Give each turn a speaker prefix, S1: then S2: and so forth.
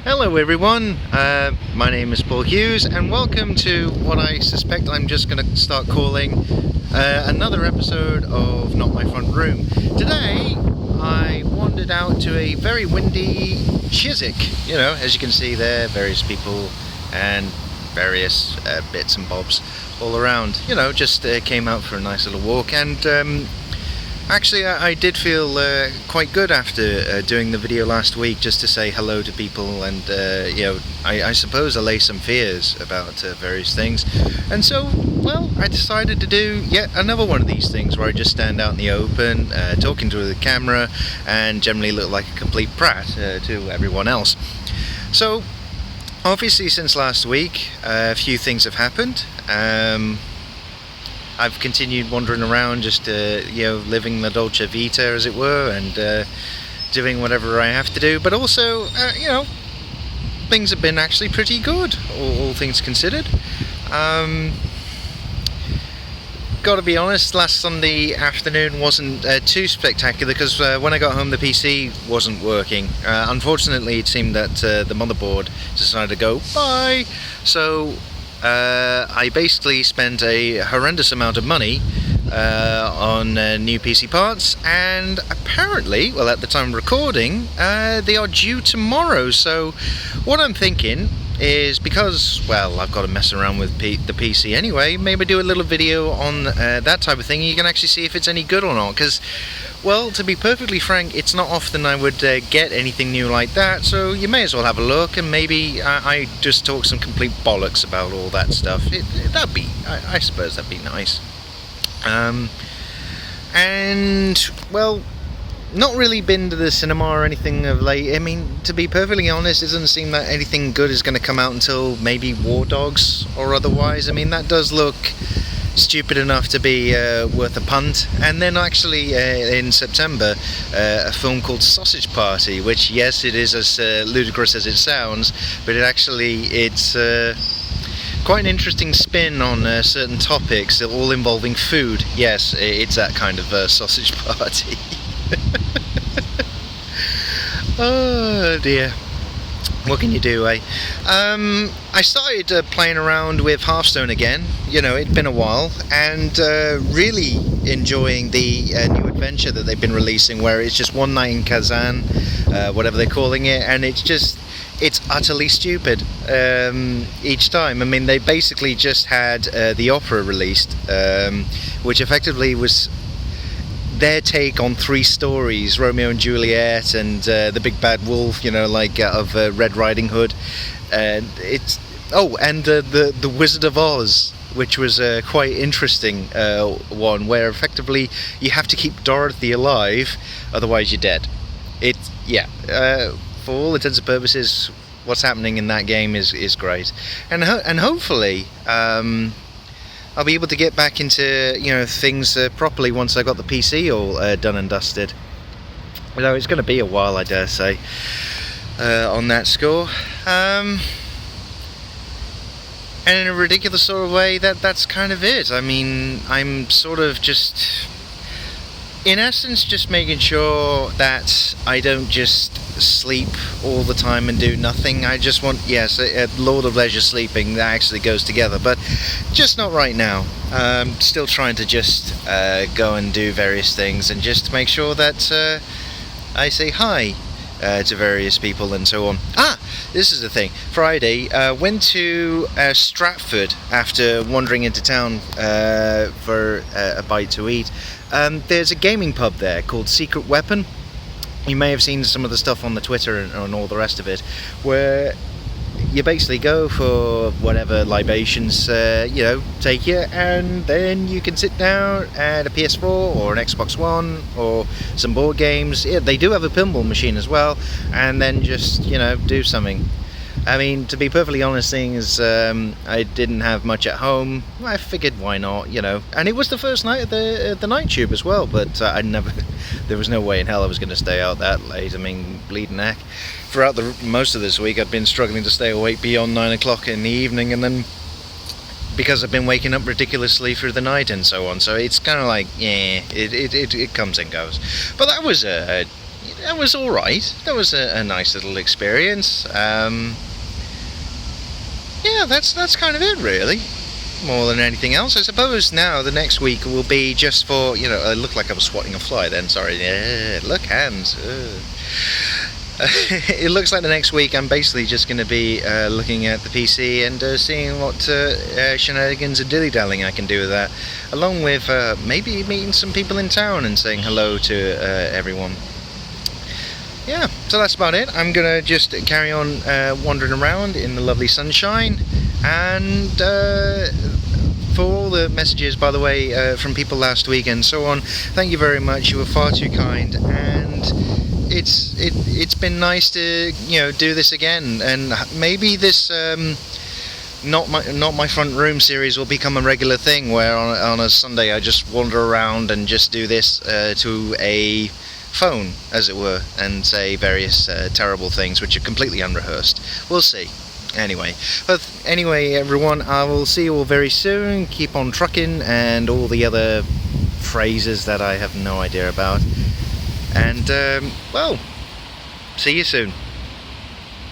S1: Hello everyone, my name is Paul Hughes and welcome to what I suspect I'm just going to start calling another episode of Not My Front Room. Today I wandered out to a very windy Chiswick. You know, as you can see there, various people and various bits and bobs all around. You know, just came out for a nice little walk, and actually, I did feel quite good after doing the video last week, just to say hello to people and, you know, I suppose allay some fears about various things. And so, well, I decided to do yet another one of these things where I just stand out in the open, talking to the camera, and generally look like a complete prat to everyone else. So, obviously, since last week, a few things have happened. I've continued wandering around, just you know, living the Dolce Vita, as it were, and doing whatever I have to do. But also, you know, things have been actually pretty good, all things considered. Got to be honest, last Sunday afternoon wasn't too spectacular because when I got home the PC wasn't working. Unfortunately, it seemed that the motherboard decided to go bye. So I basically spent a horrendous amount of money on new PC parts, and apparently, well, at the time of recording, they are due tomorrow. So what I'm thinking is, because, well, I've got to mess around with the PC anyway, maybe do a little video on that type of thing, and you can actually see if it's any good or not, because, well, to be perfectly frank, it's not often I would get anything new like that, so you may as well have a look, and maybe I just talk some complete bollocks about all that stuff. That'd be, I suppose that'd be nice. And, well, not really been to the cinema or anything of late. I mean, to be perfectly honest, it doesn't seem that anything good is going to come out until maybe War Dogs or otherwise. I mean, that does look stupid enough to be worth a punt. And then actually in September, a film called Sausage Party, which, yes, it is as ludicrous as it sounds, but it's quite an interesting spin on certain topics, all involving food. Yes, it's that kind of sausage party. Oh dear, what can you do, eh? I started playing around with Hearthstone again. You know, it'd been a while, and really enjoying the new adventure that they've been releasing, where it's just one night in Kazan, whatever they're calling it, and it's utterly stupid each time. I mean, they basically just had the opera released, which effectively was their take on three stories: Romeo and Juliet and the Big Bad Wolf, you know, like of Red Riding Hood. And the Wizard of Oz, which was a quite interesting one, where effectively you have to keep Dorothy alive, otherwise you're dead. For all intents and purposes, what's happening in that game is great, and hopefully I'll be able to get back into, you know, things properly once I got the PC all done and dusted. Although it's going to be a while, I dare say, on that score. And in a ridiculous sort of way, that's kind of it. I mean, I'm sort of just, in essence, just making sure that I don't just sleep all the time and do nothing. I just want, yes, a Lord of Leisure sleeping, that actually goes together, but just not right now. Still trying to just go and do various things, and just to make sure that I say hi to various people and so on. This is the thing. Friday, went to Stratford after wandering into town for a bite to eat. There's a gaming pub there called Secret Weapon. You may have seen some of the stuff on the Twitter and all the rest of it, where you basically go for whatever libations you know, take you, and then you can sit down at a PS4 or an Xbox One or some board games. Yeah, they do have a pinball machine as well, and then just, you know, do something. I mean, to be perfectly honest, seeing as I didn't have much at home, I figured why not, you know. And it was the first night at the night tube as well, but there was no way in hell I was going to stay out that late. I mean, bleeding heck. Throughout most of this week, I've been struggling to stay awake beyond 9 o'clock in the evening, and then because I've been waking up ridiculously through the night and so on. So it's kind of like, yeah, it comes and goes. But that was that was all right. That was a nice little experience. Yeah, that's kind of it, really. More than anything else, I suppose. Now the next week will be just for, I look like I was swatting a fly then. Sorry. Look, hands. It looks like the next week I'm basically just going to be looking at the PC and seeing what shenanigans and dilly-dallying I can do with that, along with maybe meeting some people in town and saying hello to everyone. Yeah, so that's about it. I'm going to just carry on wandering around in the lovely sunshine, and for all the messages, by the way, from people last week and so on, thank you very much. You were far too kind, and it's been nice to do this again, and maybe this not my front room series will become a regular thing, where on a Sunday I just wander around and just do this to a phone, as it were, and say various terrible things which are completely unrehearsed. We'll see. Anyway, everyone, I will see you all very soon. Keep on trucking and all the other phrases that I have no idea about. And well, see you soon.